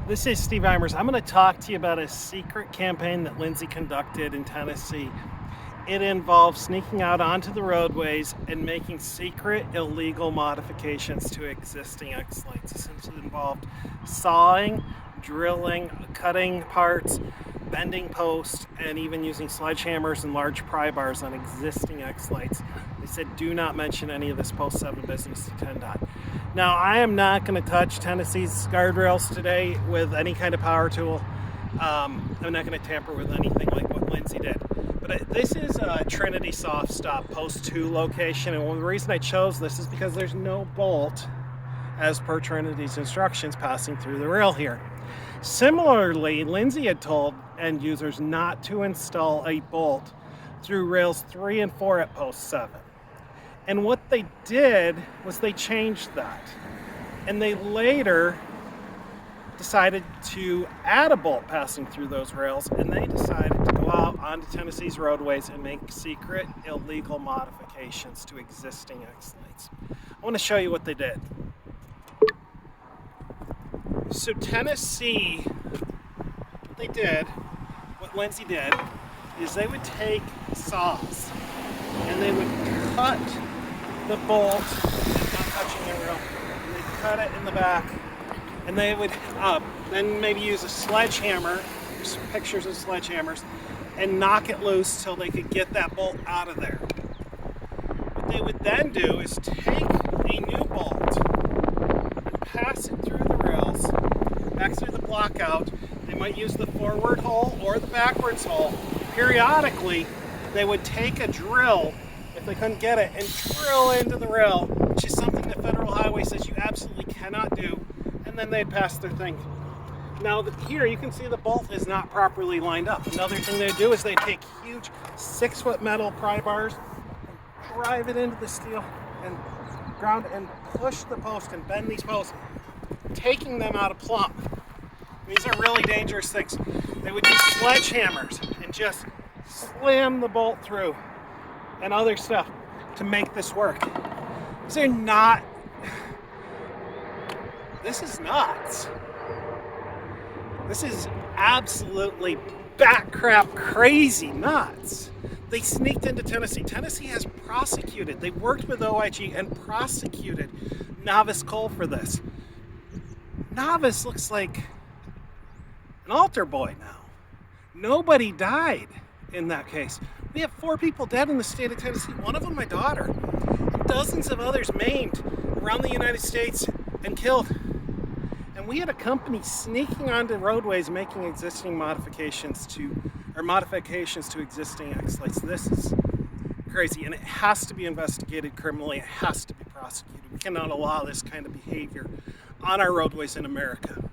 This is Steve Eimers. I'm going to talk to you about a secret campaign that Lindsay conducted in Tennessee. It involved sneaking out onto the roadways and making secret illegal modifications to existing Xlites. This involved sawing, drilling, cutting parts, bending posts, and even using sledgehammers and large pry bars on existing Xlites. They said do not mention any of this post 7 business to PennDOT. Now, I am not going to touch Tennessee's guardrails today with any kind of power tool. I'm not going to tamper with anything like what Lindsay did. But this is a Trinity Soft Stop Post 2 location, and the reason I chose this is because there's no bolt, as per Trinity's instructions, passing through the rail here. Similarly, Lindsay had told end users not to install a bolt through rails 3 and 4 at post 7. And what they did was they changed that. And they later decided to add a bolt passing through those rails, and they decided to go out onto Tennessee's roadways and make secret illegal modifications to existing Xlites. I want to show you what they did. So Tennessee, what Lindsay did, is they would take saws and they would cut the bolt, not touching the rail, and they'd cut it in the back, and they would then maybe use a sledgehammer, there's pictures of sledgehammers, and knock it loose till they could get that bolt out of there. What they would then do is take a new bolt and pass it through the rails, back through the block out. They might use the forward hole or the backwards hole. Periodically, they would take a drill, if they couldn't get it, and drill into the rail, which is something the federal highway says you absolutely cannot do, and then they'd pass their thing. Now here you can see the bolt is not properly lined up. Another thing they do is they take huge 6-foot metal pry bars, and drive it into the steel and ground and push the post and bend these posts, taking them out of plumb. These are really dangerous things. They would use sledgehammers and just slam the bolt through and other stuff to make this work. This is nuts. This is absolutely bat-crap crazy nuts. They sneaked into Tennessee. Tennessee has prosecuted. They worked with OIG and prosecuted Novice Coal for this. Novice looks like an altar boy now. Nobody died in that case. We have 4 people dead in the state of Tennessee, one of them my daughter, and dozens of others maimed around the United States and killed. And we had a company sneaking onto roadways making existing modifications to existing Xlites. This is crazy, and it has to be investigated criminally. It has to be prosecuted. We cannot allow this kind of behavior on our roadways in America.